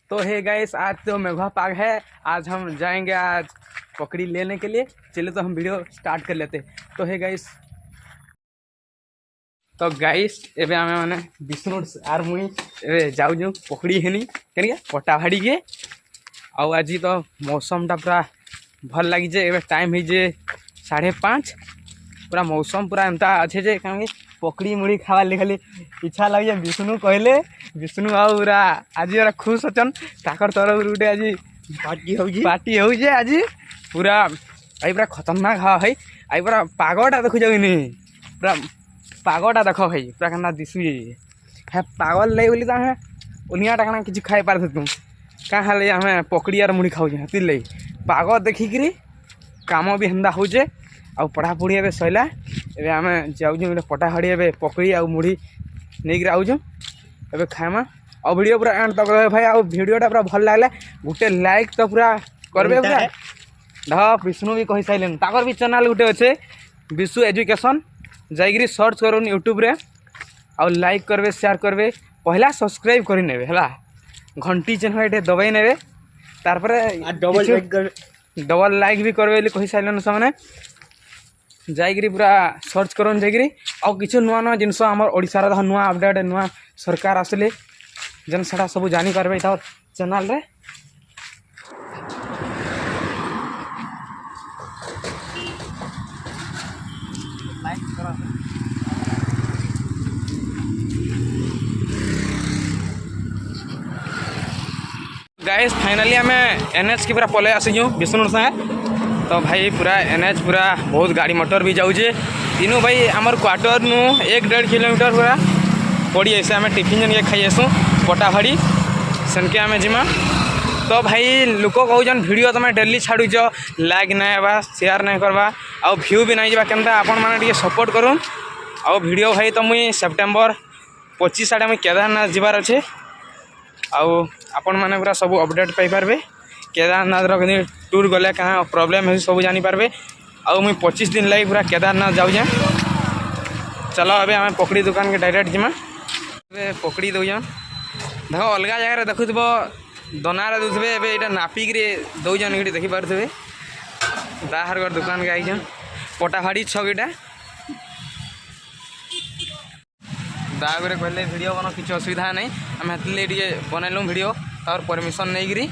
तो hey guys, आज तो मेघा पाग है। आज हम जाएंगे आज पकड़ी लेने के लिए। चलिए तो हम वीडियो स्टार्ट कर लेते। तो हे गाइस, एबे आमे माने विष्णु आर मुई एबे जाऊ पकड़ी हेनी कनिया पटा भाड़ी के। आउ आज तो मौसमटा पूरा भल लगी जे। एबे टाइम है जे 5:30। पूरा मौसम पूरा एमता अच्छे जे कहीं पकड़ी मुड़ी खावा खाली इच्छा लगे। विष्णु कहले, विष्णु आउ पूरा आज पूरा खुश अचन। ताकर तरफ गोटे आज पार्टी हो आज पूरा आई पूरा खतरनाक हाँ है। आई पूरा पागटा देखु जाऊनी, पूरा पागटा देख भाई पूरा केना दिशु है। पागल लगे बोली तो उनियाटा कना किसी खाई पारे तुम क्या हाल आम पकड़ी आर मुड़ी खाऊ हेतिर लगे पाग देखिकी काम भी हेन्दा हो। आ पढ़ापढ़ी ए सैला एबे आमे जाऊँ गोटे पटाखड़ी ए पकड़ी आ मुढ़ी नहीं आउँ ए खाइमा। और वीडियो पूरा एंड तक रहे भाई। आ वीडियोटा पूरा भल लगला गोटे लाइक तो पूरा करबे। पूरा देख विष्णु भी कही सारे ताकर भी चैनल गोटे अच्छे विष्णु एजुकेशन जाइए सर्च करूँ यूट्यूब रे। और लाइक करबे शेयर करबे पहला सब्सक्राइब कर नेबे है घंटी चिन्ह ये दबाई नेबे तारपर डबल लाइक भी करबे कही सारे से जाइए पूरा सर्च कर जाइए। और किसी नुआ नुआ जिनस आम ओडार नुआ अपडेट नुआ सरकार आसले जेन से सब जानी पारबे चैनल रे। गाइस फाइनली आम एनएच की पूरा पलै आसीचु विष्णु सागे। तो भाई पूरा एनएच पूरा बहुत गाड़ी मोटर भी जाऊे इनू भाई आमर क्वार्टर नु 1-1.5 किलोमीटर पूरा पड़ी ऐसे आम टिफिन जन के खाई आसू पटाखड़ी सेनके आम जिमा। तो भाई लोक कहन वीडियो तुम डेली छाड़ुच लाइक नहीं हेबा शेयर नहीं करवा आ व्यू भी नहीं जावा केनता आपण मैंने सपोर्ट करूँ। आ वीडियो भाई तो मुई सेप्टेम्बर 25 आड़े मुई केदारनाथ जीवार अच्छे। आपण मैंने पूरा सब अपडेट पाइपारे केदारनाथ टूर गले क्या प्रोब्लेम है सब जानीपारे। आउ मुई 25 दिन लगे पूरा केदारनाथ जाऊे। चलो अबे आम पकड़ी दुकान के डायरेक्ट जिमा पकड़ी दौन देख अलग जगह देखुव दनारे दूसरे ये नापिक दौन ये देखिपे दाहर दुकान के आई पटाखड़ी छकटा दागरे कहले वीडियो बन किसी असुविधा नहीं आम हेल्ले बनैलु वीडियो और परमिशन नहीं करी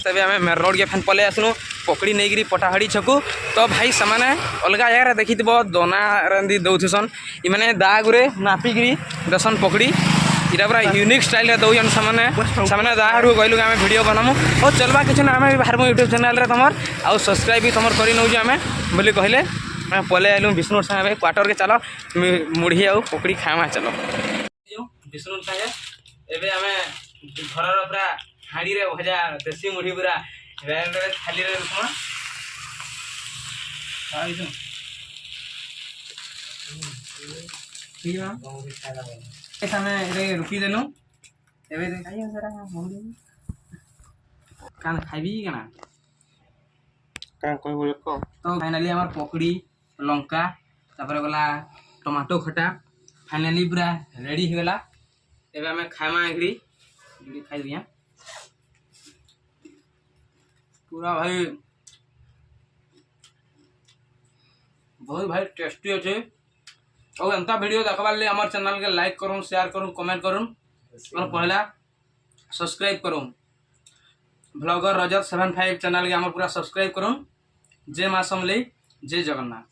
तब आम मेन रोड के फैन पलै आसलु पकड़ी नहीं करी पटाखड़ी छकु। तो भाई सामने अलग जगह देखी दना रंदी दौथसन इमाने दागरे नापिकी देसन पकड़ी इटा पूरा यूनिक स्टाइल दौन से दाहर कहलु आम वीडियो बनामु और चलवा किसी ना आम बाहर यूट्यूब चैनल तुम आउ सब्सक्राइब भी तुम कर नौ आम बोली कहले मैं पलै आलु विष्णु सागे क्वार्टर के चलो मुढ़ी आउ पकड़ी खामा। चलो विष्णु सागे एबे आम घर पूरा हाड़ी रे भजा देसी मुढ़ी पूरा थाली रे रुकी देनु खाइबी क्या तो फाइनाली हमार पकड़ी लंका तापर गला टमाटो खटा फाइनाली पूरा रेडी हो गला। एबे हमें खाइमा एगड़ी खाई दिया पूरा भाई बहुत भाई टेस्टी अच्छे। और एंता वीडियो देखबार लिए हमारे चैनल के लाइक करूँ शेयर करूँ कमेंट करूँ और पहला सब्सक्राइब करूँ ब्लॉगर रजत 75 चैनल के हमारे पूरा सब्सक्राइब करूँ। जय माँ समलेई जय जगन्नाथ।